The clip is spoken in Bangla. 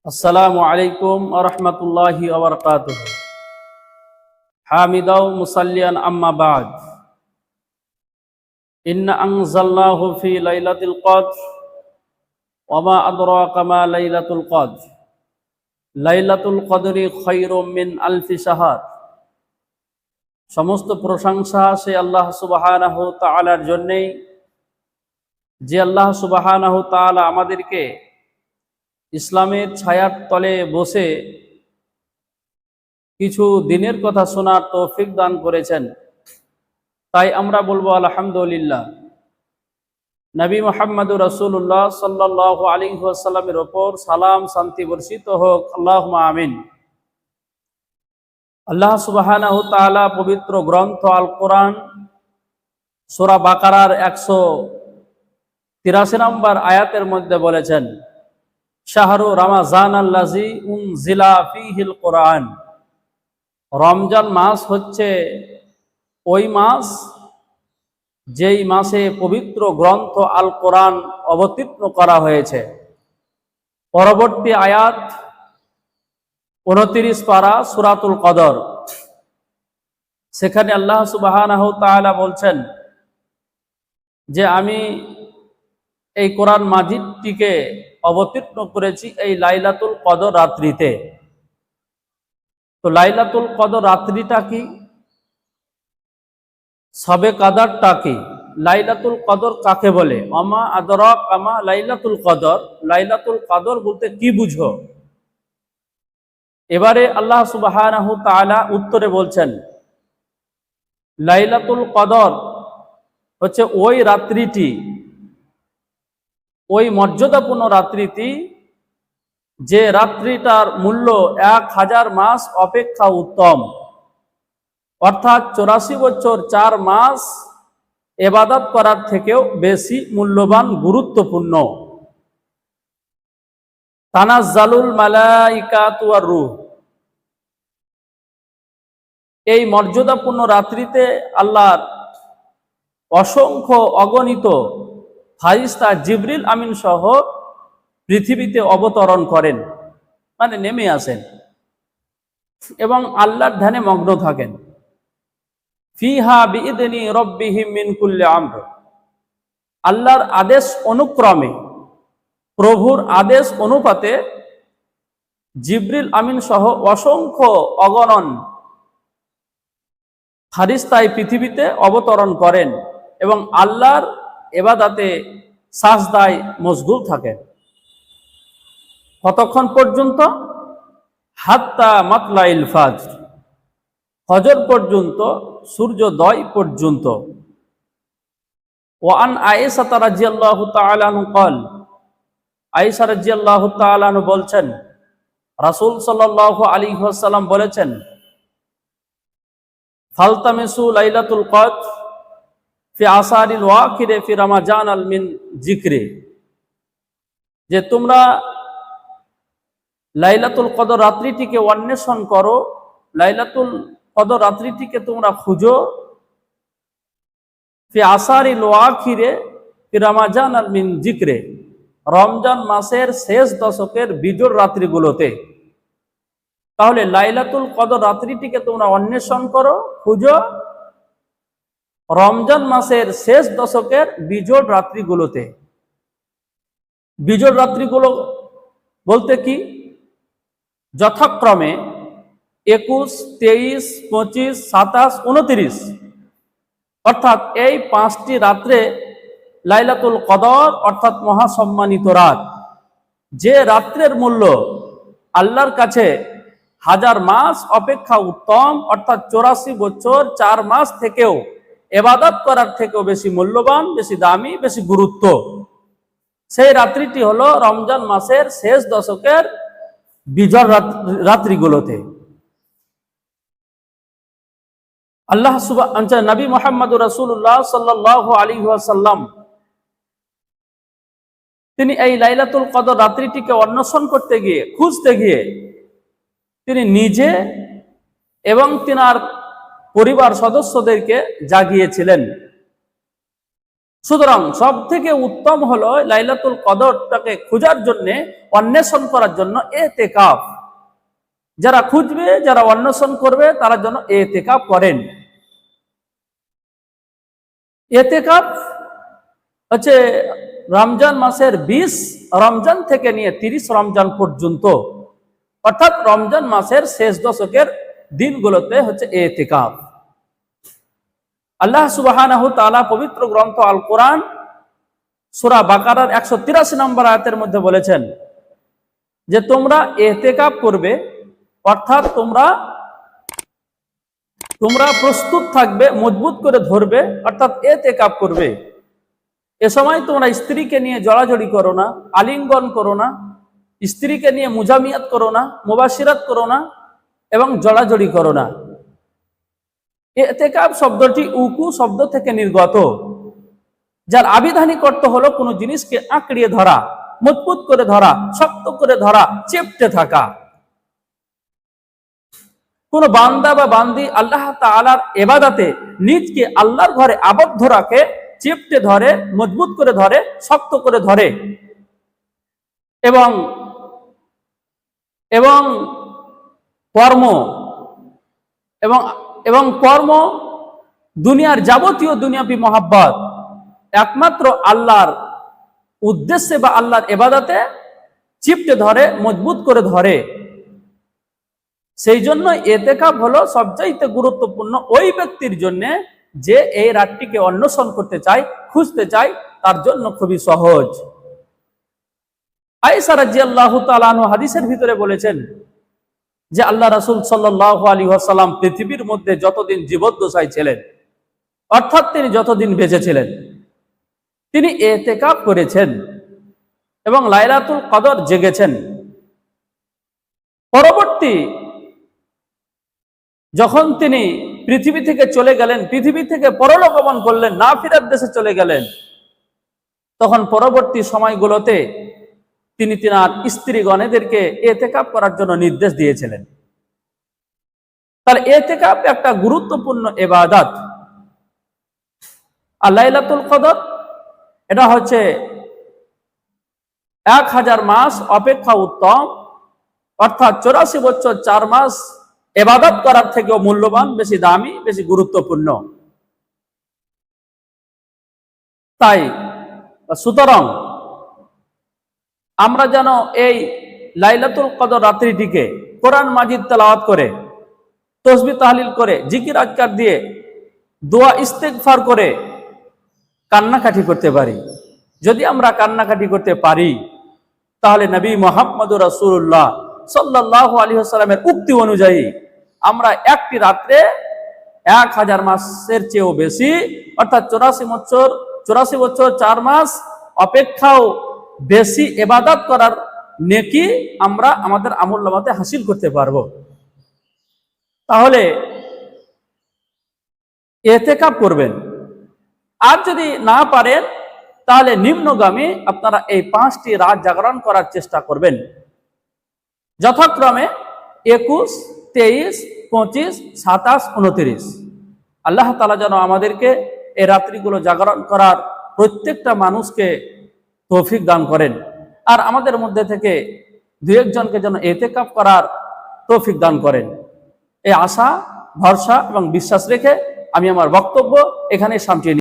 আসসালামু আলাইকুম ওয়া রাহমাতুল্লাহি ওয়া বারাকাতুহু। হামিদাও মুসাল্লিয়ান আম্মা বা'দ। ইন্না আনজালনাহু ফি লাইলাতিল কদর ওয়া মা আদরাকা মা লাইলাতুল কদর। লাইলাতুল কদরি খায়রুম মিন আলফি শাহর। সমস্ত প্রশংসা সেই আল্লাহ সুবহানাহু ওয়া তাআলার জন্যই, যে আল্লাহ সুবহানাহু ওয়া তাআলা আমাদেরকে ইসলামের ছায়ার তলে বসে কিছু দিনের কথা শোনার তৌফিক দান করেছেন। তাই আমরা বলবো আলহামদুলিল্লাহ। নবী মুহাম্মদুর রাসূলুল্লাহ সাল্লাল্লাহু আলাইহি ওয়াসাল্লামের ওপর সালাম শান্তি বর্ষিত হোক, আল্লাহুম্মা আমিন। আল্লাহ সুবহানাহু ওয়া তাআলা পবিত্র গ্রন্থ আল কোরআন সূরা বাকারার 183 নম্বর আয়াতের মধ্যে বলেছেন, শাহরু রমাযানাল্লাযী উনজিলা ফীহিল কোরআন। রমজান মাস হচ্ছে ওই মাস যেই মাসে পবিত্র গ্রন্থ আল কোরআন অবতীর্ণ করা হয়েছে। পরবর্তী আয়াত 29 পারা সূরাতুল কদর, সেখানে আল্লাহ সুবহানাহু ওয়া তাআলা বলছেন যে আমি এই কোরআন মাজিদটিকে অবতীর্ণ করেছি এই লাইলাতুল কদর রাত্রিতে। তো লাইলাতুল কদর রাত্রিটা কি, শবে কদরটা কি, লাইলাতুল কদর কাকে বলে, আমা আদরাকা মা লাইলাতুল কদর, লাইলাতুল কদর বলতে কি বুঝো? এবারে আল্লাহ সুবহানাহু ওয়া তাআলা উত্তরে বলছেন, লাইলাতুল কদর হচ্ছে ওই রাত্রিটি, ওই মর্যাদাপূর্ণ রাত্রিটি যে রাত্রিটার মূল্য 1000 মাস অপেক্ষা উত্তম, অর্থাৎ 84 বছর 4 মাস ইবাদত করার থেকেও বেশি মূল্যবান, গুরুত্বপূর্ণ। তানাজ্জালুল মালাইকাতু ওয়ার রূহ, এই মর্যাদাপূর্ণ রাত্রিতে আল্লাহর অসংখ্য অগণিত ফারিস্তা জিবরিল আমিন সহ পৃথিবীতে অবতরণ করেন, মানে নেমে আসেন এবং আল্লাহর ধ্যানে মগ্ন থাকেন। ফিহা বিইদনি রাব্বিহিম মিন কুল্লি আমর, আল্লাহর আদেশ অনুক্রমে, প্রভুর আদেশ অনুপাতে জিবরিল আমিন সহ অসংখ্য অগণন ফারিস্তায় পৃথিবীতে অবতরণ করেন এবং আল্লাহর ইবাদতে সাজদায় মশগুল থাকেন। কতক্ষণ পর্যন্ত? হাত্তা মাতলাইল ফাজর, ফজর পর্যন্ত, সূর্যোদয় পর্যন্ত। ওয়ান আয়েশা রাদিয়াল্লাহু তাআলা আনহা قال, আয়েশা রাদিয়াল্লাহু তাআলা আনহা বলছেন, রাসূল সাল্লাল্লাহু আলাইহি ওয়াসাল্লাম বলেছেন, ফালতামিসু লাইলাতুল কদর ফি আসারিল ওয়াকিরে ফি রমাজান আল মিন যিকরি, যে তোমরা লাইলাতুল কদর রাত্রিটিকে অন্বেষণ করো, লাইলাতুল কদর রাত্রিটিকে তোমরা খুঁজো, ফি আসারিল ওয়াকিরে ফি রমাজান আল মিন যিকরি, রমজান মাসের শেষ দশকের বিজোড় রাত্রিগুলোতে। তাহলে লাইলাতুল কদর রাত্রিটিকে তোমরা অন্বেষণ করো, খুঁজো রমজান মাসের শেষ দশকের বিজোড় রাত্রিগুলোতে। বিজোড় রাত্রিগুলো বলতে কি? যথাক্রমে 21, 23, 25, 27, 29, অর্থাৎ এই 5টি রাত্রে লাইলাতুল কদর অর্থাৎ মহাসম্মানিত রাত, যে রাত্রের মূল্য আল্লাহর কাছে 1000 মাস অপেক্ষা উত্তম, অর্থাৎ 84 বছর 4 মাস থেকেও ইবাদত করার থেকেও বেশি মূল্যবান, বেশি দামি, বেশি গুরুত্ব। সেই রাত্রিটি হলো রমজান মাসের শেষ দশকের বিজোড় রাত্রিগুলোতে। আল্লাহ নবী মুহাম্মদুর রাসূলুল্লাহ সাল্লাল্লাহু আলাইহি ওয়াসাল্লাম তিনি এই লাইলাতুল কদর রাত্রিটিকে অন্বেষণ করতে গিয়ে, খুঁজতে গিয়ে তিনি নিজে এবং তিনার পরিবার সদস্যদেরকে জাগিয়েছিলেন। সুতরাং সব থেকে উত্তম হলো লাইলাতুল কদরটাকে খোঁজার জন্য, অন্বেষণ করার জন্য ইতিকাফ। যারা খুঁজবে, যারা অন্বেষণ করবে, তারা যেন ইতিকাফ করেন। ইতিকাফ হচ্ছে রমজান মাসের 20 রমজান থেকে নিয়ে 30 রমজান পর্যন্ত, অর্থাৎ রমজান মাসের শেষ দশকের দিনগুলোতে হচ্ছে ইতিকাফ। আল্লাহ সুবহানাহু তাআলা পবিত্র গ্রন্থ আল কোরআন সূরা বাকারার 183 নম্বর আয়াতের মধ্যে বলেছেন যে তোমরা ইতিকাফ করবে, অর্থাৎ তোমরা প্রস্তুত থাকবে, মজবুত করে ধরবে, অর্থাৎ ইতিকাফ করবে। এ সময় তোমরা স্ত্রীকে নিয়ে জড়াজড়ি করো না, আলিঙ্গন করো না, স্ত্রীকে নিয়ে মুজামিয়াত করো না, মুবাশিরাত করো না এবং জড়াজড়ি করো না। ইতিকাফ শব্দটি উকু শব্দ থেকে নির্গত, যার আবিধানিক অর্থ হলো কোনো জিনিসকে আঁকড়িয়ে ধরা, মজবুত করে ধরা, শক্ত করে ধরা, চেপটে থাকা। কোন বান্দা বা বান্দি আল্লাহ তাআলার ইবাদতে নিজকে আল্লাহর ঘরে আবদ্ধ রাখে, চেপটে ধরে, মজবুত করে ধরে, শক্ত করে ধরে এবং এবং কর্ম এবং কর্ম দুনিয়ার যাবতীয় দুনিয়াবী মহাব্বত একমাত্র আল্লাহর উদ্দেশ্যে বা আল্লাহর ইবাদতে চিপটে ধরে, মজবুত করে ধরে। সেই জন্য ইতিকাফ হলো সবচাইতে গুরুত্বপূর্ণ ওই ব্যক্তির জন্য যে এই রাতটিকে অন্বেষণ করতে চায়, খুঁজতে চায়, তার জন্য খুবই সহজ। আয়েশা রাদিয়াল্লাহু তাআলা আনহা হাদিসের ভিতরে বলেছেন যে আল্লাহ রাসূল সাল্লাল্লাহু আলাইহি ওয়াসাল্লাম পৃথিবীর মধ্যে যতদিন জীবদ্দশায় ছিলেন, অর্থাৎ তিনি যতদিন বেঁচে ছিলেন, তিনি ইতিকাফ করেছেন এবং লাইলাতুল কদর জেগেছেন। পরবর্তী যখন তিনি পৃথিবী থেকে চলে গেলেন, পৃথিবী থেকে পরলোক গমন করলেন, না ফেরার দেশে চলে গেলেন, তখন পরবর্তী সময়গুলোতে তিনি তার স্ত্রীগণেদেরকে ইতিকাফ করার জন্য নির্দেশ দিয়েছিলেন। তাহলে ইতিকাফ একটা গুরুত্বপূর্ণ ইবাদত। আর লাইলাতুল কদর এটা হচ্ছে 1000 মাস অপেক্ষা উত্তম, অর্থাৎ 84 বছর 4 মাস ইবাদত করার থেকেও মূল্যবান, বেশি দামি, বেশি গুরুত্বপূর্ণ। তাই সুতরাং আমরা যেন এই লাইলাতুল কদর রাত্রিটিকে কোরআন মাজিদ তেলাওয়াত করে, তাসবিহ তাহলিল করে, জিকির আজকার দিয়ে, দোয়া ইস্তেগফার করে কান্নাকাটি করতে পারি। যদি আমরা কান্নাকাটি করতে পারি, তাহলে নবী মুহাম্মদুর রাসূলুল্লাহ সাল্লাল্লাহু আলাইহি ওয়াসাল্লামের উক্তি অনুযায়ী আমরা একটি রাত্রে 1000 মাসের চেয়েও বেশি, অর্থাৎ 84 বছর 4 মাস অপেক্ষাও বেশি ইবাদত করার নেকি আমরা আমাদের আমলনামাতে হাসিল করতে পারবো। তাহলে ইতিকাফ করবেন। আর যদি না পারেন, তাহলে নিম্নগামী আপনারা এই 5টি রাত জাগরণ করার চেষ্টা করবেন, যথাক্রমে 21, 23, 25, 27, 29। আল্লাহ তাআলা যেন আমাদেরকে এই রাত্রিগুলো জাগরণ করার প্রত্যেকটা মানুষকে তৌফিক দান করেন, আর আমাদের মধ্যে থেকে 2-1 জনকে যেন ইতিকাফ করার তৌফিক দান করেন। এই আশা, ভরসা এবং বিশ্বাস রেখে আমি আমার বক্তব্য এখানে সামনে